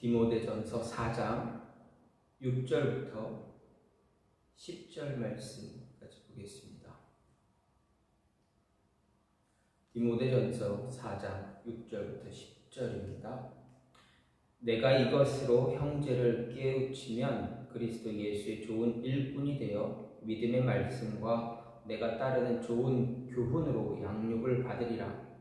디모데전서 4장 6절부터 10절 말씀까지 보겠습니다. 디모데전서 4장 6절부터 10절입니다. 내가 이것으로 형제를 깨우치면 그리스도 예수의 좋은 일꾼이 되어 믿음의 말씀과 내가 따르는 좋은 교훈으로 양육을 받으리라.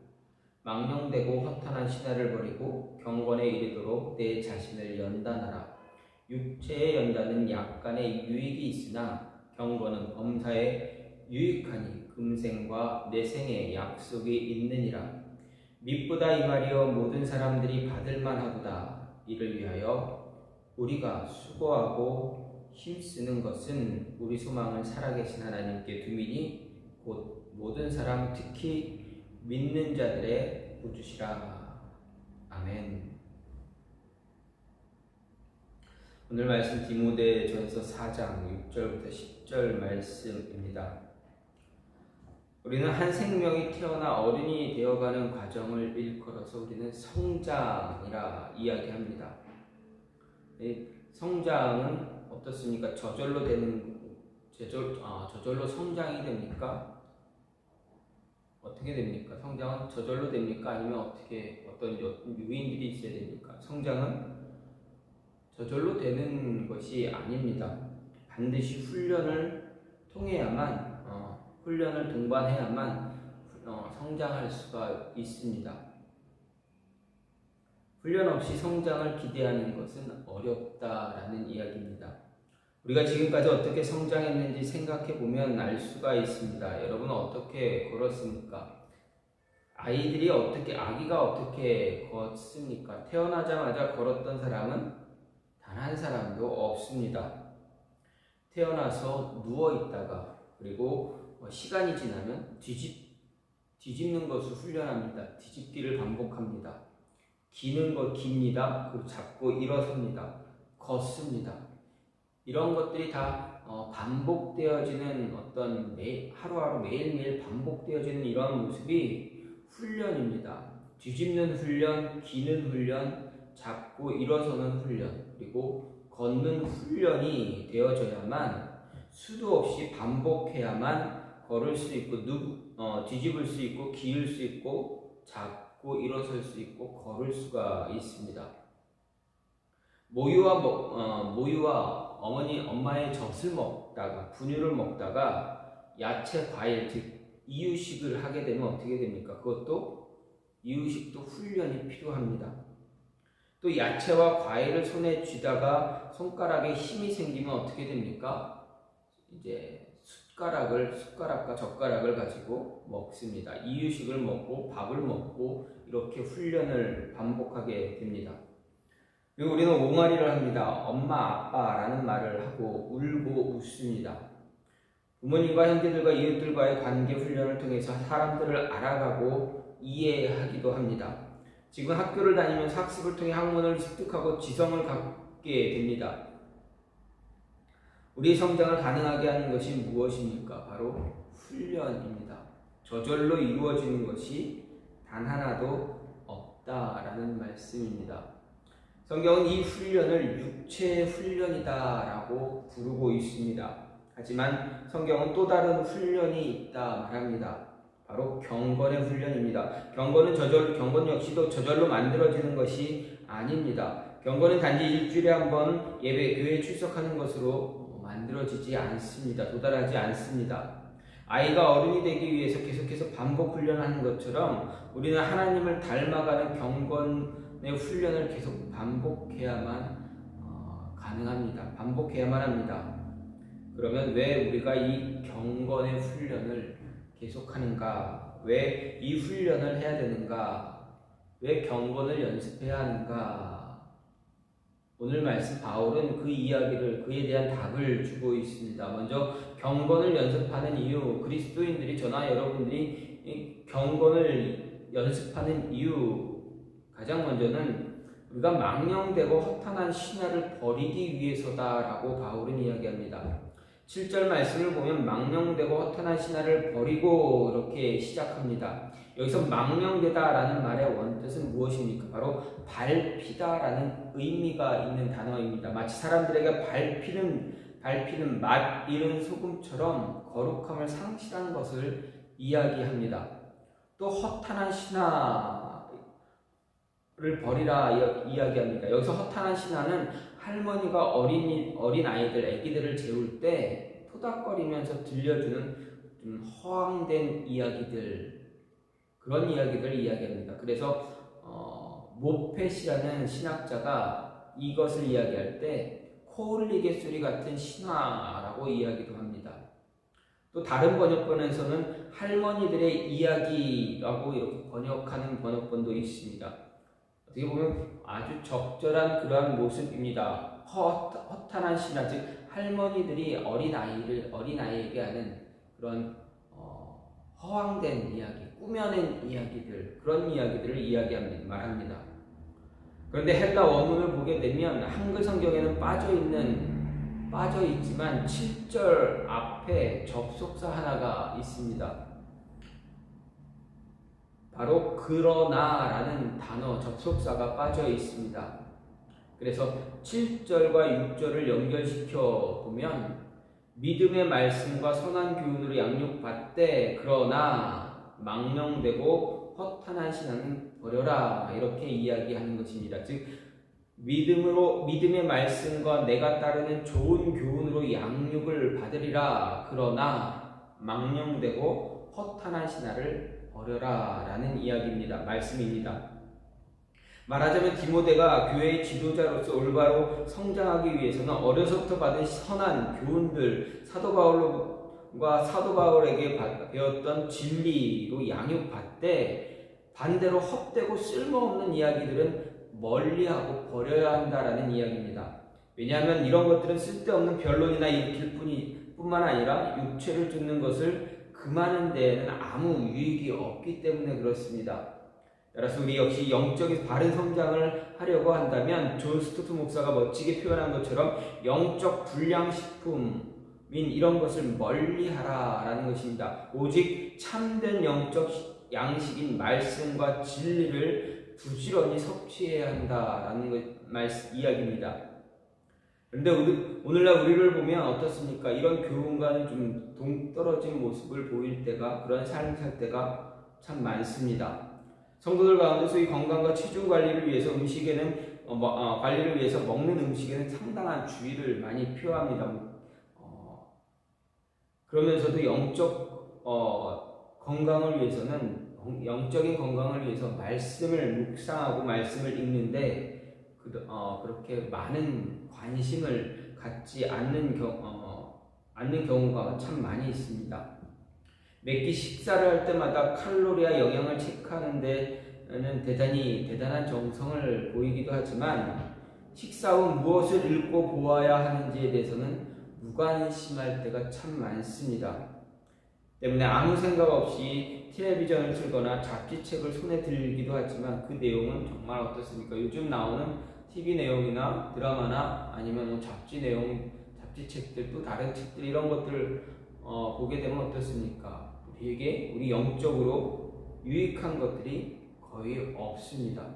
망령되고 허탄한 신화를 버리고 경건에 이르도록 내 자신을 연단하라. 육체의 연단은 약간의 유익이 있으나 경건은 범사에 유익하니 금생과 내생에 약속이 있느니라. mit보다 이 말이여 모든 사람들이 받을 만하도다. 이를 위하여 우리가 수고하고 힘쓰는 것은 우리 소망을 살아계신 하나님께 두미니 곧 모든 사람 특히 믿는 자들의 구주시라. 아멘. 오늘 말씀 디모데전서 4장 6절부터 10절 말씀입니다. 우리는 한 생명이 태어나 어른이 되어가는 과정을 일컬어서 우리는 성장이라 이야기합니다. 성장은 어떻습니까? 저절로 성장이 됩니까? 어떻게 됩니까? 성장은 저절로 됩니까? 아니면 어떤 요인들이 있어야 됩니까? 성장은 저절로 되는 것이 아닙니다. 반드시 훈련을 통해야만, 훈련을 동반해야만 성장할 수가 있습니다. 훈련 없이 성장을 기대하는 것은 어렵다라는 이야기입니다. 우리가 지금까지 어떻게 성장했는지 생각해보면 알 수가 있습니다. 여러분은 어떻게 걸었습니까? 아기가 어떻게 걷습니까? 태어나자마자 걸었던 사람은 단 한 사람도 없습니다. 태어나서 누워있다가 그리고 시간이 지나면 뒤집는 것을 훈련합니다. 뒤집기를 반복합니다. 기는 것 깁니다. 그리고 잡고 일어섭니다. 걷습니다. 이런 것들이 다 반복되어지는 하루하루 매일매일 반복되어지는 이런 모습이 훈련입니다. 뒤집는 훈련, 기는 훈련, 잡고 일어서는 훈련, 그리고 걷는 훈련이 되어져야만 수도 없이 반복해야만 걸을 수 있고 뒤집을 수 있고 기울 수 있고 잡고 일어설 수 있고 걸을 수가 있습니다. 모유와 엄마의 젖을 먹다가 분유를 먹다가 야채, 과일, 즉 이유식을 하게 되면 어떻게 됩니까? 이유식도 훈련이 필요합니다. 또 야채와 과일을 손에 쥐다가 손가락에 힘이 생기면 어떻게 됩니까? 이제 숟가락과 젓가락을 가지고 먹습니다. 이유식을 먹고 밥을 먹고 이렇게 훈련을 반복하게 됩니다. 그리고 우리는 옹알이를 합니다. 엄마, 아빠라는 말을 하고 울고 웃습니다. 부모님과 형제들과 이웃들과의 관계 훈련을 통해서 사람들을 알아가고 이해하기도 합니다. 지금 학교를 다니면서 학습을 통해 학문을 습득하고 지성을 갖게 됩니다. 우리의 성장을 가능하게 하는 것이 무엇입니까? 바로 훈련입니다. 저절로 이루어지는 것이 단 하나도 없다라는 말씀입니다. 성경은 이 훈련을 육체의 훈련이다라고 부르고 있습니다. 하지만 성경은 또 다른 훈련이 있다 말합니다. 바로 경건의 훈련입니다. 경건 역시도 저절로 만들어지는 것이 아닙니다. 경건은 단지 일주일에 한 번 교회에 출석하는 것으로 만들어지지 않습니다. 도달하지 않습니다. 아이가 어른이 되기 위해서 계속해서 반복 훈련하는 것처럼 우리는 하나님을 닮아가는 경건의 훈련을 계속 반복해야만 가능합니다. 반복해야만 합니다. 그러면 왜 우리가 이 경건의 훈련을 계속하는가? 왜 이 훈련을 해야 되는가? 왜 경건을 연습해야 하는가? 오늘 말씀 바울은 그에 대한 답을 주고 있습니다. 먼저 경건을 연습하는 이유, 그리스도인들이 저나 여러분들이 경건을 연습하는 이유, 가장 먼저는 우리가 망령되고 허탄한 신화를 버리기 위해서다라고 바울은 이야기합니다. 7절 말씀을 보면 망령되고 허탄한 신화를 버리고 이렇게 시작합니다. 여기서 망령되다라는 말의 원뜻은 무엇입니까? 바로 밟히다라는 의미가 있는 단어입니다. 마치 사람들에게 밟히는 맛 잃은 소금처럼 거룩함을 상실한 것을 이야기합니다. 또 허탄한 신화를 버리라 이야기합니다. 여기서 허탄한 신화는 할머니가 어린 아이들, 아기들을 재울 때 토닥거리면서 들려주는 좀 허황된 이야기들, 그런 이야기들을 이야기합니다. 그래서 모펫이라는 신학자가 이것을 이야기할 때 코울리게 소리 같은 신화라고 이야기도 합니다. 또 다른 번역본에서는 할머니들의 이야기라고 이렇게 번역하는 번역본도 있습니다. 어떻게 보면 아주 적절한 그러한 모습입니다. 허탄한 신화, 즉 할머니들이 어린아이에게 하는 그런 허황된 이야기, 꾸며낸 이야기들, 그런 이야기들을 말합니다. 그런데 헬라 원문을 보게 되면 한글 성경에는 빠져있지만 7절 앞에 접속사 하나가 있습니다. 바로 그러나라는 단어 접속사가 빠져 있습니다. 그래서 7절과 6절을 연결시켜 보면 믿음의 말씀과 선한 교훈으로 양육받되 그러나 망령되고 허탄한 신앙은 버려라, 이렇게 이야기하는 것입니다. 즉 믿음의 말씀과 내가 따르는 좋은 교훈으로 양육을 받으리라. 그러나 망령되고 허탄한 신앙을 버려라 라는 이야기입니다. 말씀입니다. 말하자면 디모데가 교회의 지도자로서 올바로 성장하기 위해서는 어려서부터 받은 선한 교훈들, 사도 바울에게 배웠던 진리로 양육받되 반대로 헛되고 쓸모없는 이야기들은 멀리하고 버려야 한다라는 이야기입니다. 왜냐하면 이런 것들은 쓸데없는 변론이나 일으킬 뿐만 아니라 육체를 쫓는 것을 금하는 데에는 아무 유익이 없기 때문에 그렇습니다. 따라서 우리 역시 영적인 바른 성장을 하려고 한다면 존 스토트 목사가 멋지게 표현한 것처럼 영적 불량식품인 이런 것을 멀리하라라는 것입니다. 오직 참된 영적 양식인 말씀과 진리를 부지런히 섭취해야 한다라는 이야기입니다. 그런데 오늘날 우리를 보면 어떻습니까? 이런 교훈과는 좀 동떨어진 모습을 보일 때가, 그런 삶을 살 때가 참 많습니다. 성도들 가운데서 이 건강과 체중 관리를 위해서 관리를 위해서 먹는 음식에는 상당한 주의를 많이 표합니다. 그러면서도 영적인 건강을 위해서 말씀을 묵상하고 말씀을 읽는데 그렇게 많은 관심을 갖지 않는 경우가 참 많이 있습니다. 매끼 식사를 할 때마다 칼로리와 영양을 체크하는 데는 대단한 정성을 보이기도 하지만 식사 후 무엇을 읽고 보아야 하는지에 대해서는 무관심할 때가 참 많습니다. 때문에 아무 생각 없이 텔레비전을 틀거나 잡지책을 손에 들기도 하지만 그 내용은 정말 어떻습니까? 요즘 나오는 TV 내용이나 드라마나 아니면 잡지책들, 또 다른 책들, 이런 것들 보게 되면 어떻습니까? 우리 영적으로 유익한 것들이 거의 없습니다.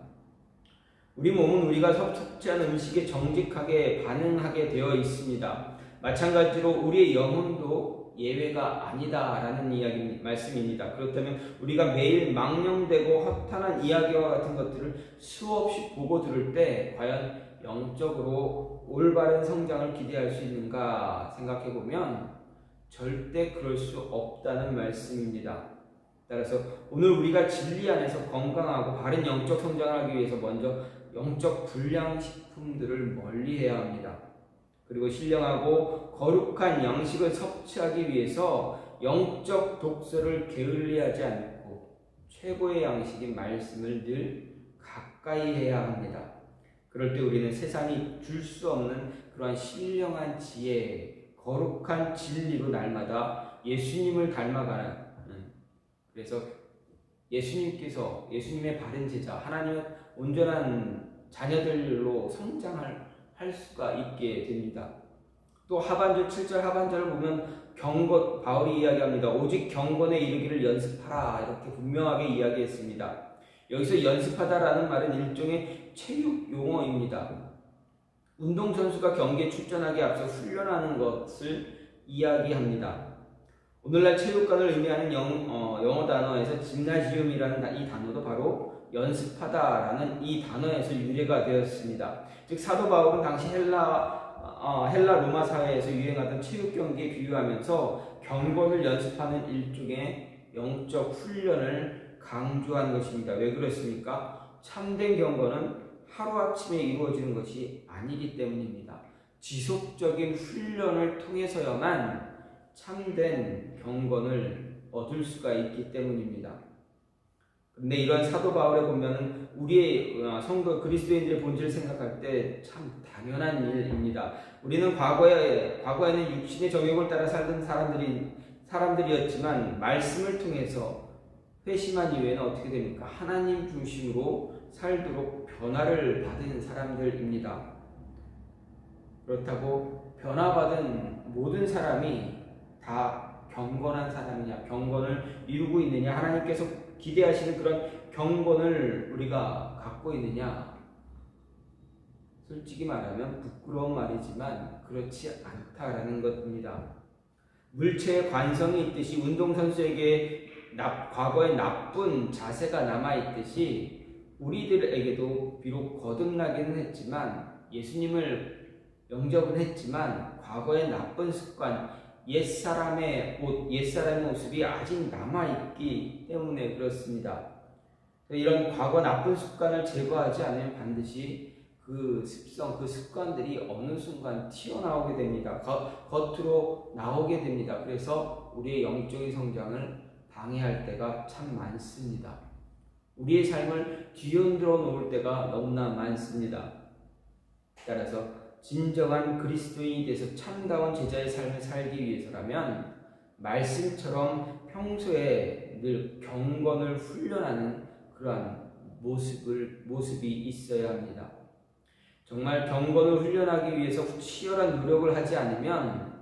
우리 몸은 우리가 섭취하는 음식에 정직하게 반응하게 되어 있습니다. 마찬가지로 우리의 영혼도 예외가 아니다라는 말씀입니다. 그렇다면 우리가 매일 망령되고 허탄한 이야기와 같은 것들을 수없이 보고 들을 때 과연 영적으로 올바른 성장을 기대할 수 있는가 생각해 보면 절대 그럴 수 없다는 말씀입니다. 따라서 오늘 우리가 진리 안에서 건강하고 바른 영적 성장을 하기 위해서 먼저 영적 불량식품들을 멀리해야 합니다. 그리고 신령하고 거룩한 양식을 섭취하기 위해서 영적 독서를 게을리하지 않고 최고의 양식인 말씀을 늘 가까이 해야 합니다. 그럴 때 우리는 세상이 줄 수 없는 그러한 신령한 지혜, 거룩한 진리로 날마다 예수님을 닮아가는, 그래서 예수님의 바른 제자, 하나님의 온전한 자녀들로 성장할 수가 있게 됩니다. 또 하반절 7절 하반절을 보면 경건 바울이 이야기합니다. 오직 경건에 이르기를 연습하라 이렇게 분명하게 이야기했습니다. 여기서 연습하다라는 말은 일종의 체육 용어입니다. 운동선수가 경기에 출전하기 앞서 훈련하는 것을 이야기합니다. 오늘날 체육관을 의미하는 영어 단어에서 짐나지움이라는 이 단어도 바로 연습하다라는 이 단어에서 유래가 되었습니다. 즉 사도 바울은 당시 헬라 로마 사회에서 유행하던 체육 경기에 비유하면서 경건을 연습하는 일종의 영적 훈련을 강조한 것입니다. 왜 그렇습니까? 참된 경건은 하루아침에 이루어지는 것이 아니기 때문입니다. 지속적인 훈련을 통해서야만 참된 경건을 얻을 수가 있기 때문입니다. 그런데 이러한 사도 바울의 보면은 우리의 성도 그리스도인들의 본질을 생각할 때 참 당연한 일입니다. 우리는 과거에는 육신의 정욕을 따라 살던 사람들이었지만 말씀을 통해서 회심한 이후에는 어떻게 됩니까? 하나님 중심으로 살도록 변화를 받은 사람들입니다. 그렇다고 변화받은 모든 사람이 다 경건한 사람이냐, 경건을 이루고 있느냐, 하나님께서 기대하시는 그런 경건을 우리가 갖고 있느냐? 솔직히 말하면 부끄러운 말이지만 그렇지 않다라는 것입니다. 물체의 관성이 있듯이 운동선수에게 과거의 나쁜 자세가 남아있듯이 우리들에게도 비록 거듭나기는 했지만 예수님을 영접은 했지만 과거의 나쁜 습관, 옛사람의 옷, 옛사람의 모습이 아직 남아있기 때문에 그렇습니다. 이런 과거 나쁜 습관을 제거하지 않으면 반드시 그 습성, 그 습관들이 어느 순간 튀어나오게 됩니다. 겉으로 나오게 됩니다. 그래서 우리의 영적인 성장을 방해할 때가 참 많습니다. 우리의 삶을 뒤흔들어 놓을 때가 너무나 많습니다. 따라서 진정한 그리스도인이 돼서 참다운 제자의 삶을 살기 위해서라면 말씀처럼 평소에 늘 경건을 훈련하는 그러한 모습이 있어야 합니다. 정말 경건을 훈련하기 위해서 치열한 노력을 하지 않으면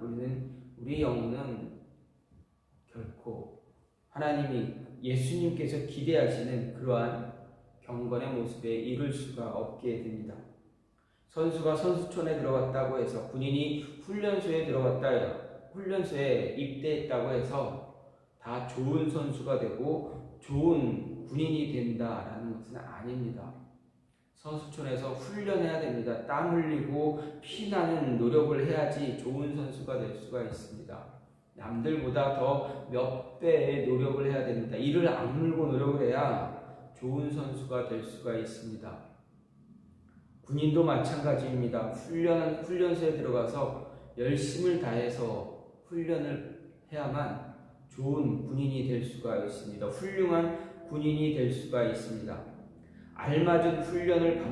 우리의 영혼은 결코 하나님이 예수님께서 기대하시는 그러한 경건의 모습에 이를 수가 없게 됩니다. 선수가 선수촌에 들어갔다고 해서 군인이 훈련소에 입대했다고 해서 다 좋은 선수가 되고 좋은 군인이 된다라는 것은 아닙니다. 선수촌에서 훈련해야 됩니다. 땀 흘리고 피나는 노력을 해야지 좋은 선수가 될 수가 있습니다. 남들보다 더 몇 배의 노력을 해야 됩니다. 이를 악물고 노력을 해야 좋은 선수가 될 수가 있습니다. 군인도 마찬가지입니다. 훈련소에 들어가서 열심을 다해서 훈련을 해야만 좋은 군인이 될 수가 있습니다. 훌륭한 군인이 될 수가 있습니다. 알맞은 훈련을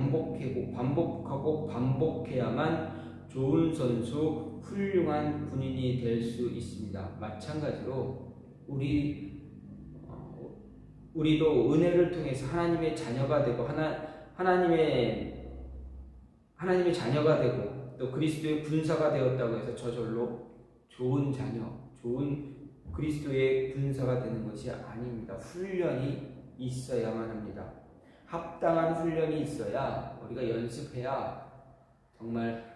반복하고 반복해야만 좋은 선수, 훌륭한 군인이 될 수 있습니다. 마찬가지로 우리도 은혜를 통해서 하나님의 자녀가 되고 하나님의 자녀가 되고 또 그리스도의 군사가 되었다고 해서 저절로 좋은 자녀, 좋은 그리스도의 군사가 되는 것이 아닙니다. 훈련이 있어야만 합니다. 합당한 훈련이 있어야 우리가 연습해야 정말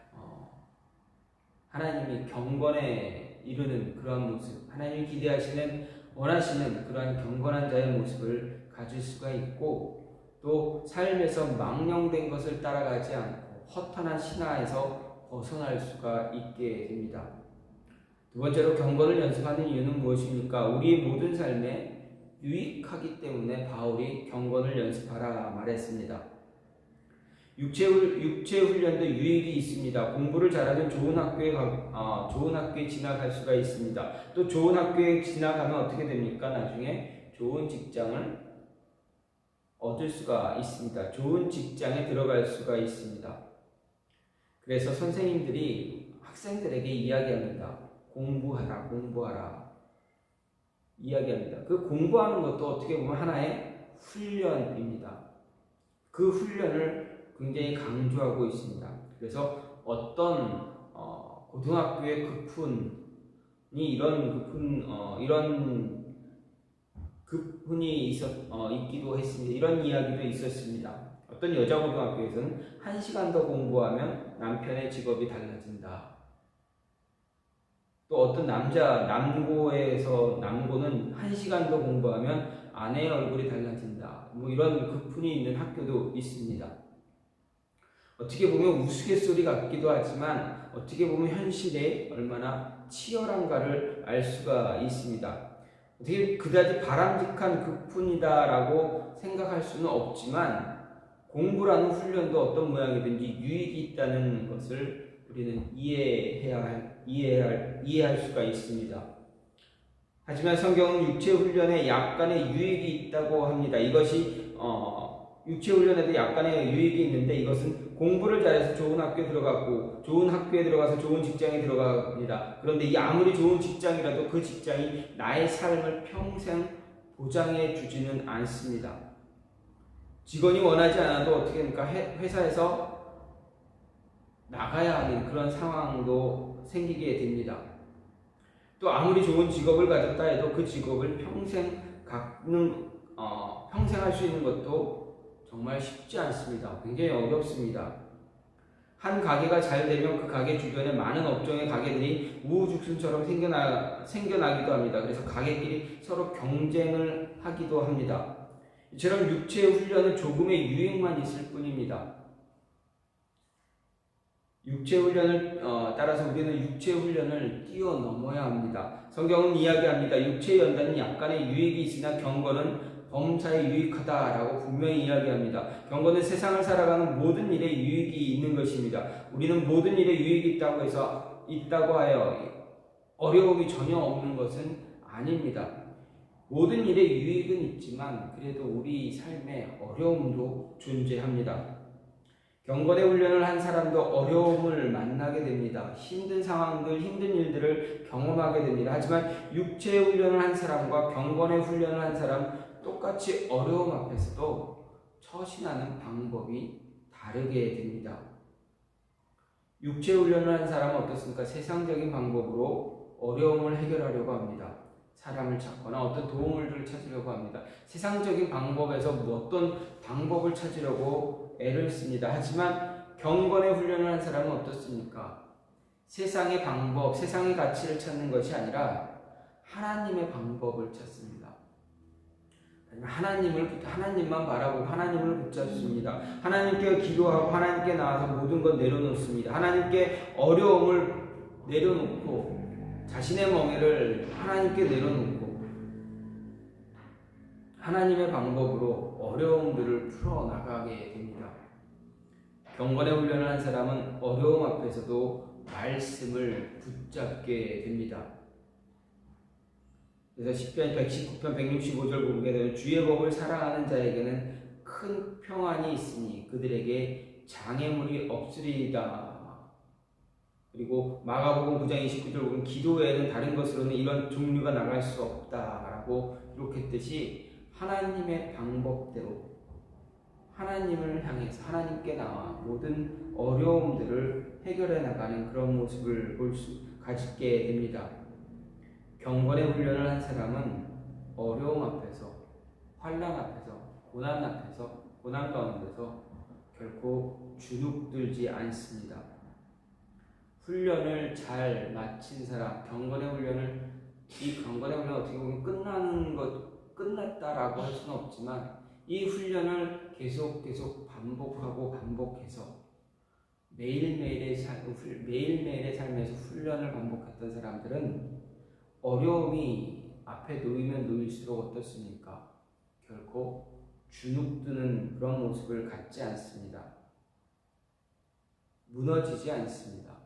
하나님이 경건에 이르는 그러한 모습, 하나님이 기대하시는 원하시는 그러한 경건한 자의 모습을 가질 수가 있고 또 삶에서 망령된 것을 따라가지 않고 허탄한 신화에서 벗어날 수가 있게 됩니다. 두 번째로 경건을 연습하는 이유는 무엇입니까? 우리의 모든 삶에 유익하기 때문에 바울이 경건을 연습하라 말했습니다. 육체 훈련도 유익이 있습니다. 공부를 잘하면 좋은 학교에 진학할 수가 있습니다. 또 좋은 학교에 진학하면 어떻게 됩니까? 나중에 좋은 직장을 얻을 수가 있습니다. 좋은 직장에 들어갈 수가 있습니다. 그래서 선생님들이 학생들에게 이야기합니다. 공부하라. 이야기합니다. 그 공부하는 것도 어떻게 보면 하나의 훈련입니다. 그 훈련을 굉장히 강조하고 있습니다. 그래서 어떤 고등학교의 이런 급훈이 있기도 했습니다. 이런 이야기도 있었습니다. 어떤 여자 고등학교에서는 1시간 더 공부하면 남편의 직업이 달라진다. 또 어떤 남고는 1시간 더 공부하면 아내의 얼굴이 달라진다. 이런 급훈이 있는 학교도 있습니다. 어떻게 보면 우스갯소리 같기도 하지만 어떻게 보면 현실에 얼마나 치열한가를 알 수가 있습니다. 어떻게 그다지 바람직한 급훈이다라고 생각할 수는 없지만 공부라는 훈련도 어떤 모양이든지 유익이 있다는 것을 우리는 이해할 수가 있습니다. 하지만 성경은 육체훈련에 약간의 유익이 있다고 합니다. 이것이 육체훈련에도 약간의 유익이 있는데 이것은 공부를 잘해서 좋은 학교에 들어갔고 좋은 학교에 들어가서 좋은 직장에 들어갑니다. 그런데 이 아무리 좋은 직장이라도 그 직장이 나의 삶을 평생 보장해 주지는 않습니다. 직원이 원하지 않아도 어떻게 됩니까? 회사에서 나가야 하는 그런 상황도 생기게 됩니다. 또 아무리 좋은 직업을 가졌다 해도 그 직업을 평생 할 수 있는 것도 정말 쉽지 않습니다. 굉장히 어렵습니다. 한 가게가 잘 되면 그 가게 주변에 많은 업종의 가게들이 우후죽순처럼 생겨나기도 합니다. 그래서 가게끼리 서로 경쟁을 하기도 합니다. 이처럼 육체의 훈련은 조금의 유익만 있을 뿐입니다. 따라서 우리는 육체의 훈련을 뛰어넘어야 합니다. 성경은 이야기합니다. 육체의 연단은 약간의 유익이 있으나 경건은 범사에 유익하다라고 분명히 이야기합니다. 경건은 세상을 살아가는 모든 일에 유익이 있는 것입니다. 우리는 모든 일에 유익이 있다고 하여 어려움이 전혀 없는 것은 아닙니다. 모든 일에 유익은 있지만 그래도 우리 삶에 어려움도 존재합니다. 경건의 훈련을 한 사람도 어려움을 만나게 됩니다. 힘든 상황들, 힘든 일들을 경험하게 됩니다. 하지만 육체의 훈련을 한 사람과 경건의 훈련을 한 사람 똑같이 어려움 앞에서도 처신하는 방법이 다르게 됩니다. 육체 훈련을 한 사람은 어떻습니까? 세상적인 방법으로 어려움을 해결하려고 합니다. 사람을 찾거나 어떤 도움을 찾으려고 합니다. 세상적인 방법에서 어떤 방법을 찾으려고 애를 씁니다. 하지만 경건의 훈련을 한 사람은 어떻습니까? 세상의 방법, 세상의 가치를 찾는 것이 아니라 하나님의 방법을 찾습니다. 하나님만 바라보고 하나님을 붙잡습니다. 하나님께 기도하고 하나님께 나와서 모든 것 내려놓습니다. 하나님께 어려움을 내려놓고 자신의 멍에를 하나님께 내려놓고 하나님의 방법으로 어려움들을 풀어나가게 됩니다. 경건의 훈련을 한 사람은 어려움 앞에서도 말씀을 붙잡게 됩니다. 그래서 시편 119편 165절 보게 되면 주의 법을 사랑하는 자에게는 큰 평안이 있으니 그들에게 장애물이 없으리이다. 그리고 마가복음 9장 29절 보면 기도 외에는 다른 것으로는 이런 종류가 나갈 수 없다라고 기록했듯이 하나님의 방법대로 하나님을 향해서 하나님께 나와 모든 어려움들을 해결해 나가는 그런 모습을 가지게 됩니다. 경건의 훈련을 한 사람은 어려움 앞에서, 환난 앞에서, 고난 가운데서 결코 주눅들지 않습니다. 훈련을 잘 마친 사람, 이 경건의 훈련을 어떻게 보면 끝났다라고 할 수는 없지만 이 훈련을 계속 반복해서 매일매일의 삶에서 훈련을 반복했던 사람들은 어려움이 앞에 놓이면 놓일수록 어떻습니까? 결코 주눅드는 그런 모습을 갖지 않습니다. 무너지지 않습니다.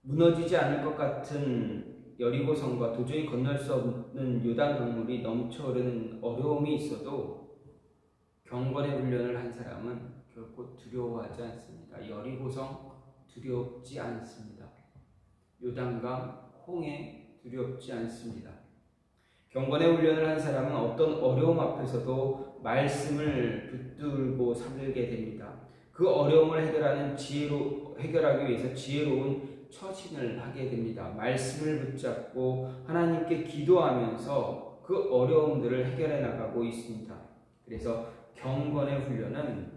무너지지 않을 것 같은 여리고성과 도저히 건널 수 없는 요단 강물이 넘쳐흐르는 어려움이 있어도 경건의 훈련을 한 사람은 결코 두려워하지 않습니다. 여리고성 두렵지 않습니다. 요단강, 홍해 두렵지 않습니다. 경건의 훈련을 한 사람은 어떤 어려움 앞에서도 말씀을 붙들고 살게 됩니다. 그 어려움을 해결하기 위해서 지혜로운 처신을 하게 됩니다. 말씀을 붙잡고 하나님께 기도하면서 그 어려움들을 해결해 나가고 있습니다. 그래서 경건의 훈련은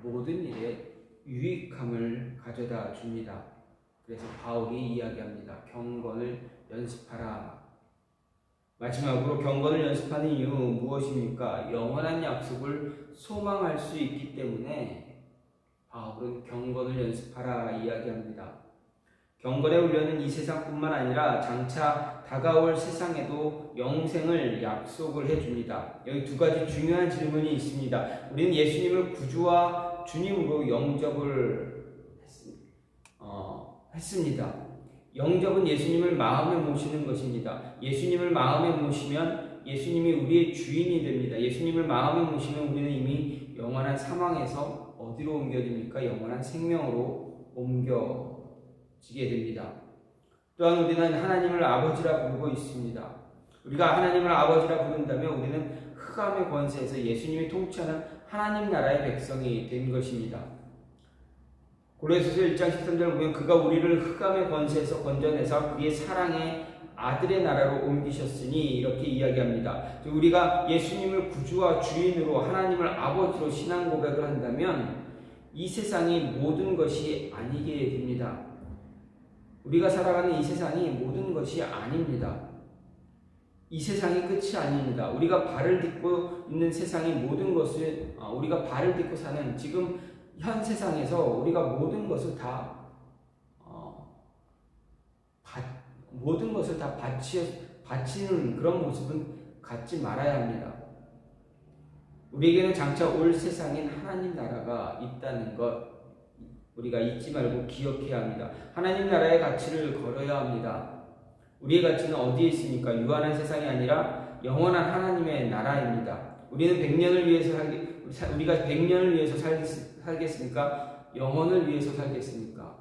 모든 일에 유익함을 가져다 줍니다. 그래서 바울이 이야기합니다. 경건을 연습하라. 마지막으로 경건을 연습하는 이유 무엇입니까? 영원한 약속을 소망할 수 있기 때문에 바울은 경건을 연습하라 이야기합니다. 경건의 훈련은 이 세상뿐만 아니라 장차 다가올 세상에도 영생을 약속을 해줍니다. 여기 두 가지 중요한 질문이 있습니다. 우리는 예수님을 구주와 주님으로 영접을 했습니다. 영접은 예수님을 마음에 모시는 것입니다. 예수님을 마음에 모시면 예수님이 우리의 주인이 됩니다. 예수님을 마음에 모시면 우리는 이미 영원한 사망에서 어디로 옮겨집니까? 영원한 생명으로 옮겨지게 됩니다. 또한 우리는 하나님을 아버지라 부르고 있습니다. 우리가 하나님을 아버지라 부른다면 우리는 흑암의 권세에서 예수님이 통치하는 하나님 나라의 백성이 된 것입니다. 고린도후서 1장 13절 보면 그가 우리를 흑암의 권세에서 건져내서 그의 사랑의 아들의 나라로 옮기셨으니 이렇게 이야기합니다. 우리가 예수님을 구주와 주인으로 하나님을 아버지로 신앙 고백을 한다면 이 세상이 모든 것이 아니게 됩니다. 우리가 살아가는 이 세상이 모든 것이 아닙니다. 이 세상이 끝이 아닙니다. 우리가 발을 딛고 있는 세상이 모든 것을 우리가 발을 딛고 사는 지금 현 세상에서 우리가 모든 것을 다 바치는 그런 모습은 갖지 말아야 합니다. 우리에게는 장차 올 세상인 하나님 나라가 있다는 것 우리가 잊지 말고 기억해야 합니다. 하나님 나라의 가치를 걸어야 합니다. 우리의 가치는 어디에 있습니까? 유한한 세상이 아니라 영원한 하나님의 나라입니다. 우리는 100년을 위해서 우리가 100년을 위해서 살겠습니까? 영혼을 위해서 살겠습니까?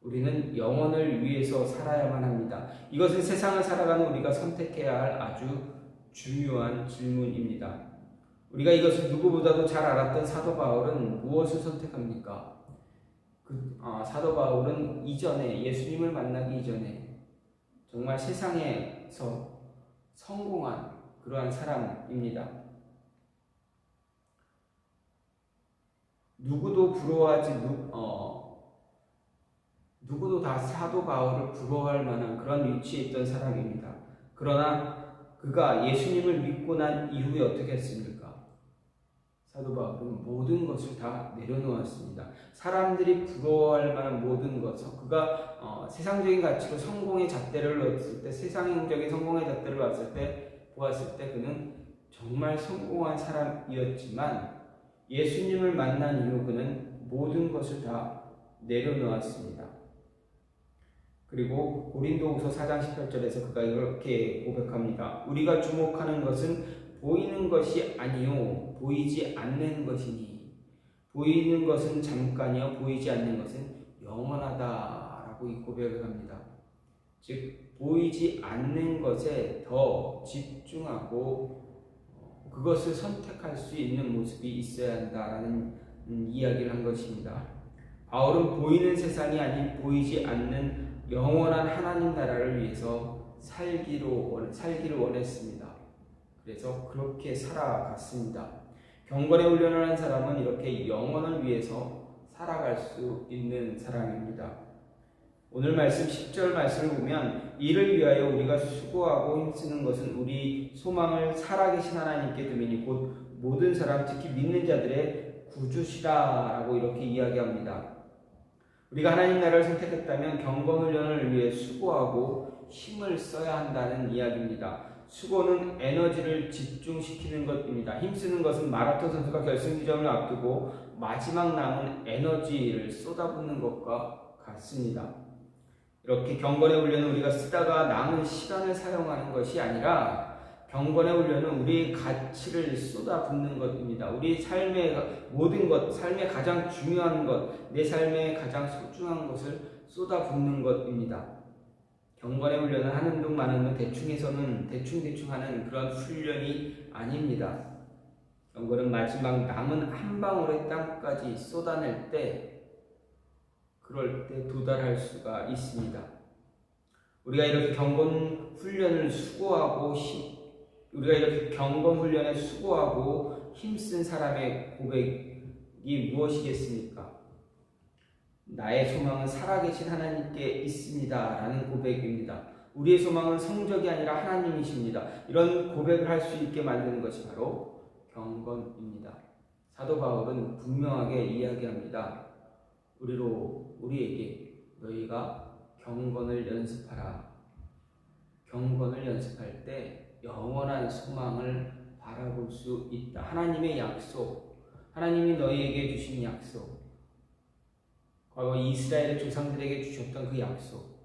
우리는 영혼을 위해서 살아야만 합니다. 이것은 세상을 살아가는 우리가 선택해야 할 아주 중요한 질문입니다. 우리가 이것을 누구보다도 잘 알았던 사도 바울은 무엇을 선택합니까? 사도 바울은 이전에 예수님을 만나기 이전에 정말 세상에서 성공한 그러한 사람입니다. 누구도 다 사도 바울을 부러워할 만한 그런 위치에 있던 사람입니다. 그러나 그가 예수님을 믿고 난 이후에 어떻게 했습니까? 사도 바울은 모든 것을 다 내려놓았습니다. 사람들이 부러워할 만한 모든 것, 그가 세상적인 가치로 성공의 잣대를 놓았을 때, 세상적인 성공의 잣대를 보았을 때 그는 정말 성공한 사람이었지만 예수님을 만난 이후 그는 모든 것을 다 내려놓았습니다. 그리고 고린도후서 4장 18절에서 그가 이렇게 고백합니다. 우리가 주목하는 것은 보이는 것이 아니요 보이지 않는 것이니 보이는 것은 잠깐이요 보이지 않는 것은 영원하다라고 이 고백을 합니다. 즉 보이지 않는 것에 더 집중하고 그것을 선택할 수 있는 모습이 있어야 한다라는 이야기를 한 것입니다. 바울은 보이는 세상이 아닌 보이지 않는 영원한 하나님 나라를 위해서 살기를 원했습니다. 그래서 그렇게 살아갔습니다. 경건의 훈련을 한 사람은 이렇게 영원을 위해서 살아갈 수 있는 사람입니다. 오늘 말씀 10절 말씀을 보면 이를 위하여 우리가 수고하고 힘쓰는 것은 우리 소망을 살아계신 하나님께 둠이니 곧 모든 사람 특히 믿는 자들의 구주시다라고 이렇게 이야기합니다. 우리가 하나님 나라를 선택했다면 경건 훈련을 위해 수고하고 힘을 써야 한다는 이야기입니다. 수고는 에너지를 집중시키는 것입니다. 힘쓰는 것은 마라톤 선수가 결승지점을 앞두고 마지막 남은 에너지를 쏟아붓는 것과 같습니다. 이렇게 경건의 훈련은 우리가 쓰다가 남은 시간을 사용하는 것이 아니라 경건의 훈련은 우리의 가치를 쏟아붓는 것입니다. 우리 삶의 모든 것, 삶의 가장 중요한 것, 내 삶의 가장 소중한 것을 쏟아붓는 것입니다. 경건의 훈련은 하는 둥 마는 둥 대충 하는 그런 훈련이 아닙니다. 경건은 마지막 남은 한 방울의 땀까지 쏟아낼 때, 그럴 때 도달할 수가 있습니다. 우리가 이렇게 경건 훈련에 수고하고 힘쓴 사람의 고백이 무엇이겠습니까? 나의 소망은 살아계신 하나님께 있습니다 라는 고백입니다. 우리의 소망은 성적이 아니라 하나님이십니다. 이런 고백을 할 수 있게 만드는 것이 바로 경건입니다. 사도 바울은 분명하게 이야기합니다. 우리에게 너희가 경건을 연습하라. 경건을 연습할 때 영원한 소망을 바라볼 수 있다. 하나님의 약속, 하나님이 너희에게 주신 약속, 과거 이스라엘의 조상들에게 주셨던 그 약속,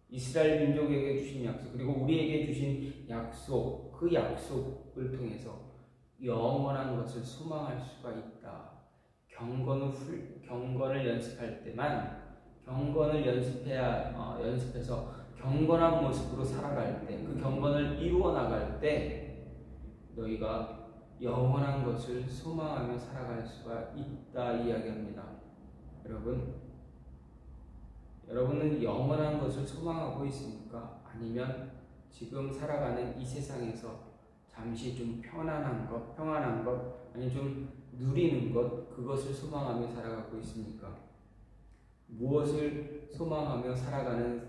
이스라엘 민족에게 주신 약속, 그리고 우리에게 주신 약속, 그 약속을 통해서 영원한 것을 소망할 수가 있다. 경건을 연습할 때만, 경건을 연습해서 경건한 모습으로 살아갈 때, 그 경건을 이루어 나갈 때 너희가 영원한 것을 소망하며 살아갈 수가 있다 이야기합니다. 여러분은 영원한 것을 소망하고 있습니까? 아니면 지금 살아가는 이 세상에서 잠시 좀 평안한 것, 아니 좀 누리는 것, 그것을 소망하며 살아가고 있습니까? 무엇을 소망하며 살아가는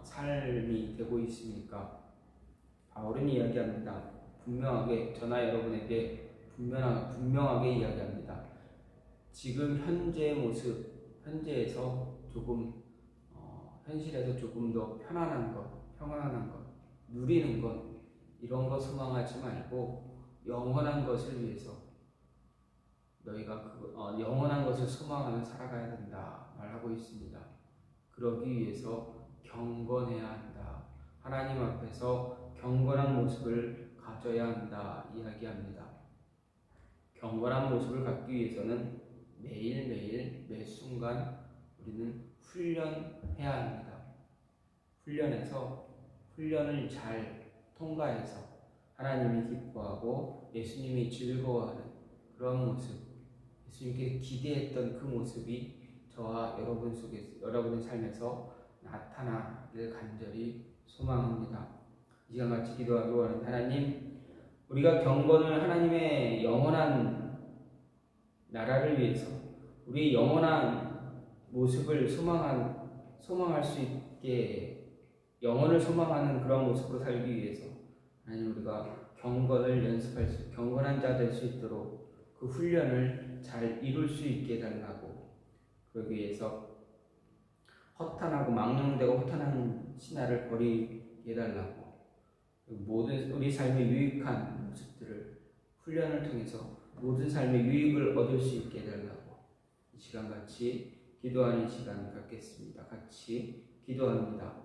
삶이 되고 있습니까? 바울은 이야기합니다. 분명하게, 저나 여러분에게 분명하게 이야기합니다. 지금 현재의 모습, 현실에서 조금 더 편안한 것, 누리는 것, 이런 거 소망하지 말고 영원한 것을 위해서 너희가 영원한 것을 소망하며 살아가야 된다 말하고 있습니다. 그러기 위해서 경건해야 한다. 하나님 앞에서 경건한 모습을 가져야 한다 이야기합니다. 경건한 모습을 갖기 위해서는 매일매일 매 순간 우리는 훈련해야 합니다. 훈련을 잘 통과해서 하나님이 기뻐하고 예수님이 즐거워하는 그런 모습, 예수님께 기대했던 그 모습이 저와 여러분의 삶에서 나타나길 간절히 소망합니다. 이 시간 같이 기도하고 하는 하나님, 우리가 경건을 하나님의 영원한 나라를 위해서, 우리 영원한 모습을 소망할 수 있게, 영혼을 소망하는 그런 모습으로 살기 위해서 하나님, 우리가 경건한 자 될 수 있도록 그 훈련을 잘 이룰 수 있게 해달라고, 그러기 위해서 망령되고 허탄한 신화를 버리게 해달라고, 모든 우리 삶에 유익한 모습들을 훈련을 통해서 모든 삶의 유익을 얻을 수 있게 해달라고, 이 시간 같이 기도하는 시간 갖겠습니다. 같이 기도합니다.